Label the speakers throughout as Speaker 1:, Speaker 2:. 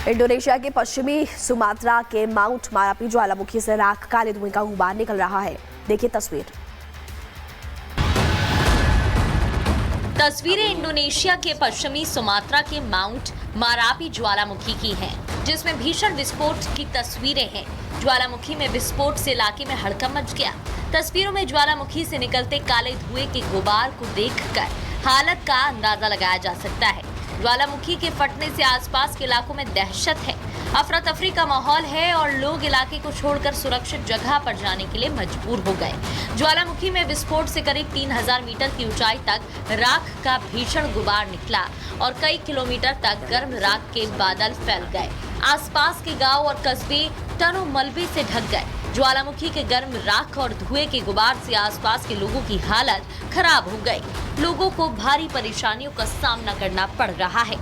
Speaker 1: Indonesia के पश्चिमी Sumatra के माउंट मारापी ज्वालामुखी से राख काले धुएं का गुबार निकल रहा है। देखिए
Speaker 2: तस्वीरें इंडोनेशिया के पश्चिमी सुमात्रा के माउंट मारापी ज्वालामुखी की हैं, जिसमें भीषण विस्फोट की तस्वीरें हैं। ज्वालामुखी में विस्फोट से इलाके में हड़कंप मच गया। तस्वीरों में ज्वालामुखी से निकलते काले धुएं के गुबार को देखकर हालत का अंदाजा लगाया जा सकता है। ज्वालामुखी के फटने से आसपास के इलाकों में दहशत है। अफरा तफरी का माहौल है और लोग इलाके को छोड़कर सुरक्षित जगह पर जाने के लिए मजबूर हो गए। ज्वालामुखी में विस्फोट से करीब 3000 मीटर की ऊंचाई तक राख का भीषण गुबार निकला और कई किलोमीटर तक गर्म राख के बादल फैल गए। आसपास के गांव और कस्बे टनों मलबे से ढक गए। ज्वालामुखी के गर्म राख और धुएं के गुबार से आसपास के लोगों की हालत खराब हो गई। लोगों को भारी परेशानियों का सामना करना पड़ रहा है।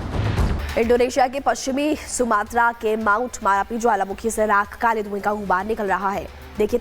Speaker 1: इंडोनेशिया के पश्चिमी सुमात्रा के माउंट मारापी ज्वालामुखी से राख काले धुएं का गुबार निकल रहा है। देखिए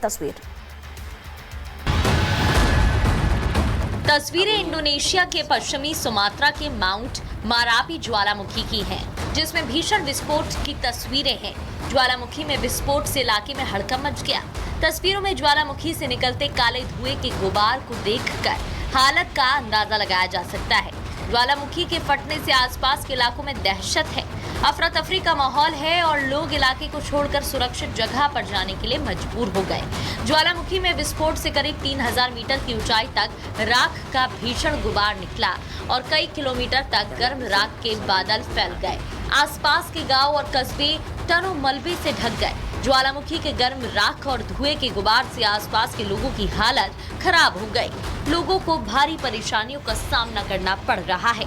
Speaker 2: तस्वीरें इंडोनेशिया के पश्चिमी सुमात्रा के माउंट मारापी ज्वालामुखी की हैं, जिसमें भीषण विस्फोट की तस्वीरें हैं। ज्वालामुखी में विस्फोट से इलाके में हड़कंप मच गया। तस्वीरों में ज्वालामुखी से निकलते काले धुएं के गुबार को देखकर हालत का अंदाजा लगाया जा सकता है। ज्वालामुखी के फटने से आसपास के इलाकों में दहशत है। अफरा तफरी का माहौल है और लोग इलाके को छोड़कर सुरक्षित जगह पर जाने के लिए मजबूर हो गए। ज्वालामुखी में विस्फोट से करीब 3000 मीटर की ऊंचाई तक राख का भीषण गुबार निकला और कई किलोमीटर तक गर्म राख के बादल फैल गए। आसपास के गांव और कस्बे टनों मलबे से ढक गए। ज्वालामुखी के गर्म राख और धुएं के गुबार से आसपास के लोगों की हालत खराब हो गई। लोगों को भारी परेशानियों का सामना करना पड़ रहा है।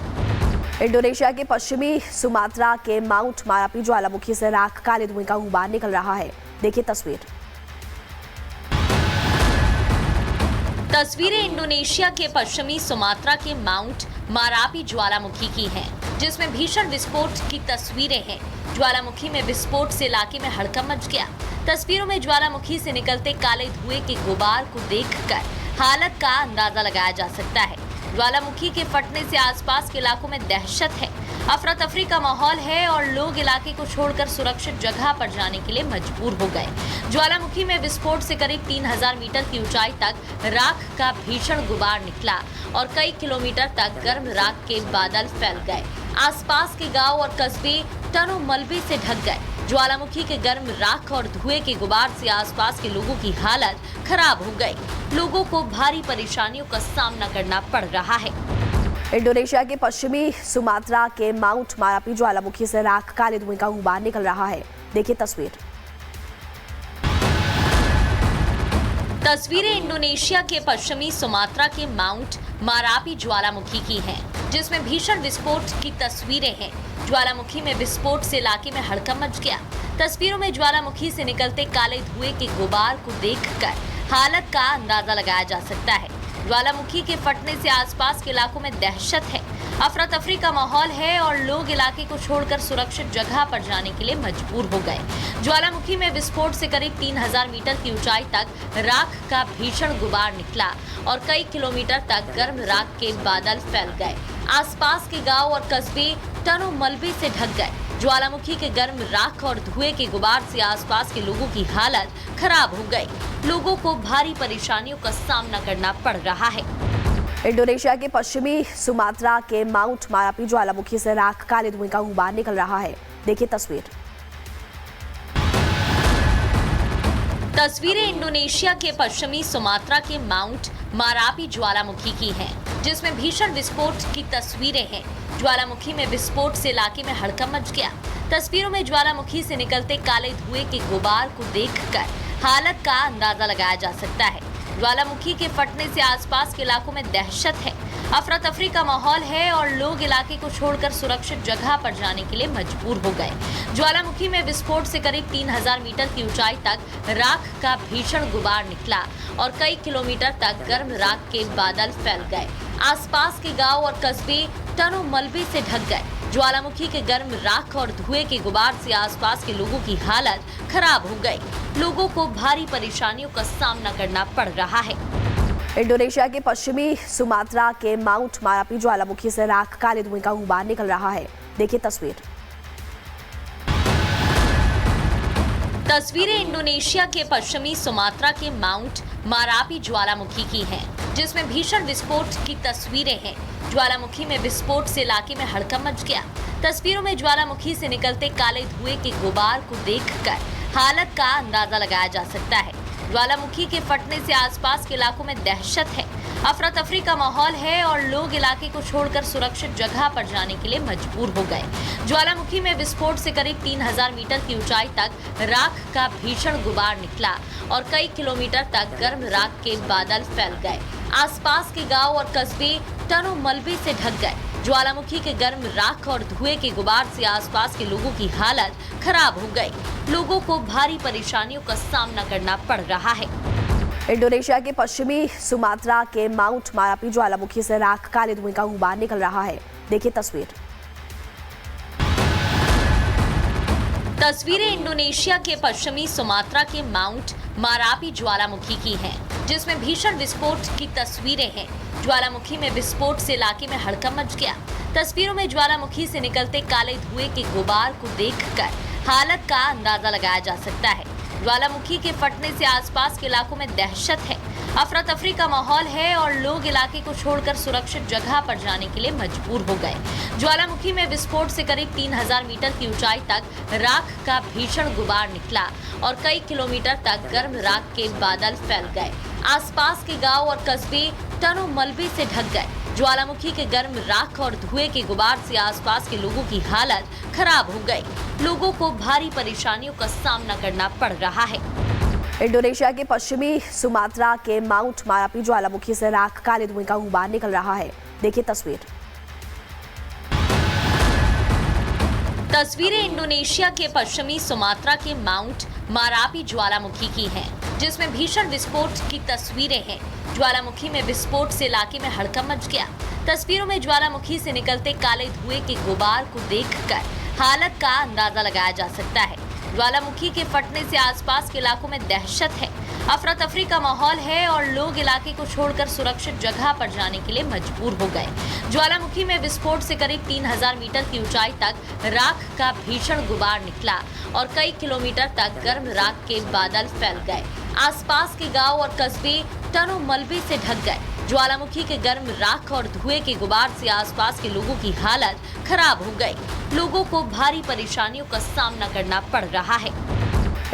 Speaker 1: इंडोनेशिया के पश्चिमी सुमात्रा के माउंट मारापी ज्वालामुखी से राख काले धुएं का गुबार निकल रहा है। देखिए
Speaker 2: तस्वीरें इंडोनेशिया के पश्चिमी सुमात्रा के माउंट मारापी ज्वालामुखी की हैं, जिसमें भीषण विस्फोट की तस्वीरें हैं। ज्वालामुखी में विस्फोट से इलाके में हड़कंप मच गया। तस्वीरों में ज्वालामुखी से निकलते काले धुएं के गुबार को देखकर हालत का अंदाजा लगाया जा सकता है। ज्वालामुखी के फटने से आसपास के इलाकों में दहशत है। अफरा तफरी का माहौल है और लोग इलाके को छोड़कर सुरक्षित जगह पर जाने के लिए मजबूर हो गए। ज्वालामुखी में विस्फोट से करीब 3000 मीटर की ऊंचाई तक राख का भीषण गुबार निकला और कई किलोमीटर तक गर्म राख के बादल फैल गए। आसपास के गांव और कस्बे टनों मलबे से ढक गए। ज्वालामुखी के गर्म राख और धुएं के गुबार से आसपास के लोगों की हालत खराब हो गई। लोगों को भारी परेशानियों का सामना करना पड़ रहा है।
Speaker 1: इंडोनेशिया के पश्चिमी सुमात्रा के माउंट मारापी ज्वालामुखी से राख काले धुएं का गुबार निकल रहा है। देखिए
Speaker 2: तस्वीरें इंडोनेशिया के पश्चिमी सुमात्रा के माउंट मारापी ज्वालामुखी की हैं, जिसमें भीषण विस्फोट की तस्वीरें हैं। ज्वालामुखी में विस्फोट से इलाके में हड़कंप मच गया। तस्वीरों में ज्वालामुखी से निकलते काले धुएं के गुबार को देखकर हालत का अंदाजा लगाया जा सकता है। ज्वालामुखी के फटने से आसपास के इलाकों में दहशत है। अफरा तफरी का माहौल है और लोग इलाके को छोड़कर सुरक्षित जगह पर जाने के लिए मजबूर हो गए। ज्वालामुखी में विस्फोट से करीब 3000 मीटर की ऊंचाई तक राख का भीषण गुबार निकला और कई किलोमीटर तक गर्म राख के बादल फैल गए। आसपास के गांव और कस्बे टनों मलबे से ढक गए। ज्वालामुखी के गर्म राख और धुएं के गुबार से आसपास के लोगों की हालत खराब हो गई। लोगों को भारी परेशानियों का सामना करना पड़ रहा है।
Speaker 1: इंडोनेशिया के पश्चिमी सुमात्रा के माउंट मारापी ज्वालामुखी से राख काले धुएं का गुबार निकल रहा है। देखिए
Speaker 2: तस्वीरें इंडोनेशिया के पश्चिमी सुमात्रा के माउंट मारापी ज्वालामुखी की हैं, जिसमें भीषण विस्फोट की तस्वीरें हैं। ज्वालामुखी में विस्फोट से इलाके में हड़कंप मच गया। तस्वीरों में ज्वालामुखी से निकलते काले धुएं के गुबार को देखकर हालत का अंदाजा लगाया जा सकता है। ज्वालामुखी के फटने से आसपास के इलाकों में दहशत है। अफरा तफरी का माहौल है और लोग इलाके को छोड़कर सुरक्षित जगह पर जाने के लिए मजबूर हो गए। ज्वालामुखी में विस्फोट से करीब 3000 मीटर की ऊंचाई तक राख का भीषण गुबार निकला और कई किलोमीटर तक गर्म राख के बादल फैल गए। आसपास के गांव और कस्बे टनों मलबे से ढक गए। ज्वालामुखी के गर्म राख और धुएं के गुबार से आसपास के लोगों की हालत खराब हो गई। लोगों को भारी परेशानियों का सामना करना पड़ रहा है।
Speaker 1: इंडोनेशिया के पश्चिमी सुमात्रा के माउंट मारापी ज्वालामुखी से राख काले धुएं का गुबार निकल रहा है। देखिए
Speaker 2: तस्वीरें इंडोनेशिया के पश्चिमी सुमात्रा के माउंट मारापी ज्वालामुखी की हैं, जिसमें भीषण विस्फोट की तस्वीरें हैं। ज्वालामुखी में विस्फोट से इलाके में हड़कंप मच गया। तस्वीरों में ज्वालामुखी से निकलते काले धुएं के गुबार को देखकर हालत का अंदाजा लगाया जा सकता है। ज्वालामुखी के फटने से आसपास के इलाकों में दहशत है। अफरा तफरी का माहौल है और लोग इलाके को छोड़कर सुरक्षित जगह पर जाने के लिए मजबूर हो गए। ज्वालामुखी में विस्फोट से करीब 3000 मीटर की ऊंचाई तक राख का भीषण गुबार निकला और कई किलोमीटर तक गर्म राख के बादल फैल गए। आसपास के गांव और कस्बे टनों मलबे से ढक गए। ज्वालामुखी के गर्म राख और धुएं के गुबार से आसपास के लोगों की हालत खराब हो गई। लोगों को भारी परेशानियों का सामना करना पड़ रहा है।
Speaker 1: इंडोनेशिया के पश्चिमी सुमात्रा के माउंट मारापी ज्वालामुखी से राख काले धुएं का गुबार निकल रहा है। देखिए
Speaker 2: तस्वीरें इंडोनेशिया के पश्चिमी सुमात्रा के माउंट मारापी ज्वालामुखी की हैं, जिसमें भीषण विस्फोट की तस्वीरें हैं। ज्वालामुखी में विस्फोट से इलाके में हड़कंप मच गया। तस्वीरों में ज्वालामुखी से निकलते काले धुएं के गुबार को देखकर हालत का अंदाजा लगाया जा सकता है। ज्वालामुखी के फटने से आसपास के इलाकों में दहशत है। अफरा तफरी का माहौल है और लोग इलाके को छोड़कर सुरक्षित जगह पर जाने के लिए मजबूर हो गए। ज्वालामुखी में विस्फोट से करीब 3000 मीटर की ऊंचाई तक राख का भीषण गुबार निकला और कई किलोमीटर तक गर्म राख के बादल फैल गए। आसपास के गांव और कस्बे टनों मलबे से ढक गए। ज्वालामुखी के गर्म राख और धुएं के गुबार से आसपास के लोगों की हालत खराब हो गई। लोगों को भारी परेशानियों का सामना करना पड़ रहा है।
Speaker 1: इंडोनेशिया के पश्चिमी सुमात्रा के माउंट मारापी ज्वालामुखी से राख काले धुएं का गुबार निकल रहा है। देखिए
Speaker 2: तस्वीरें इंडोनेशिया के पश्चिमी सुमात्रा के माउंट मारापी ज्वालामुखी की हैं, जिसमें भीषण विस्फोट की तस्वीरें हैं। ज्वालामुखी में विस्फोट से इलाके में हड़कंप मच गया। तस्वीरों में ज्वालामुखी से निकलते काले धुएं के गुबार को देखकर हालत का अंदाजा लगाया जा सकता है। ज्वालामुखी के फटने से आसपास के इलाकों में दहशत है। अफरा तफरी का माहौल है और लोग इलाके को छोड़कर सुरक्षित जगह पर जाने के लिए मजबूर हो गए। ज्वालामुखी में विस्फोट से करीब 3000 मीटर की ऊंचाई तक राख का भीषण गुबार निकला और कई किलोमीटर तक गर्म राख के बादल फैल गए। आसपास के गांव और कस्बे टनों मलबे से ढक गए। ज्वालामुखी के गर्म राख और धुएं के गुबार से आसपास के लोगों की हालत खराब हो गई। लोगों को भारी परेशानियों का सामना करना पड़ रहा है।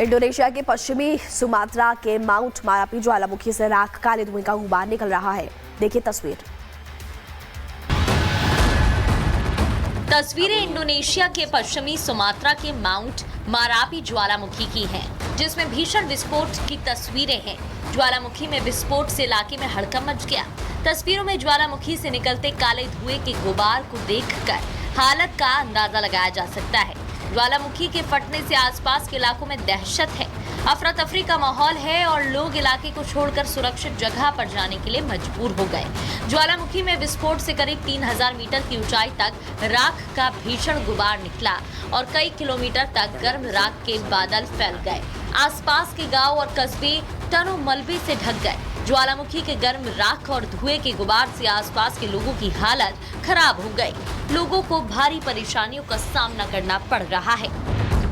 Speaker 1: इंडोनेशिया के पश्चिमी सुमात्रा के माउंट मारापी ज्वालामुखी से राख काले धुएं का गुबार निकल रहा है। देखिए
Speaker 2: तस्वीरें इंडोनेशिया के पश्चिमी सुमात्रा के माउंट मारापी ज्वालामुखी की हैं, जिसमें भीषण विस्फोट की तस्वीरें हैं। ज्वालामुखी में विस्फोट से इलाके में हड़कंप मच गया। तस्वीरों में ज्वालामुखी से निकलते काले धुएं के गुबार को देखकर हालत का अंदाजा लगाया जा सकता है। ज्वालामुखी के फटने से आसपास के इलाकों में दहशत है। अफरा तफरी का माहौल है और लोग इलाके को छोड़कर सुरक्षित जगह पर जाने के लिए मजबूर हो गए। ज्वालामुखी में विस्फोट से करीब 3000 मीटर की ऊंचाई तक राख का भीषण गुबार निकला और कई किलोमीटर तक गर्म राख के बादल फैल गए। आसपास के गांव और कस्बे टनों मलबे से ढक गए। ज्वालामुखी के गर्म राख और धुएं के गुबार से आसपास के लोगों की हालत खराब हो गई। लोगों को भारी परेशानियों का सामना करना पड़ रहा है।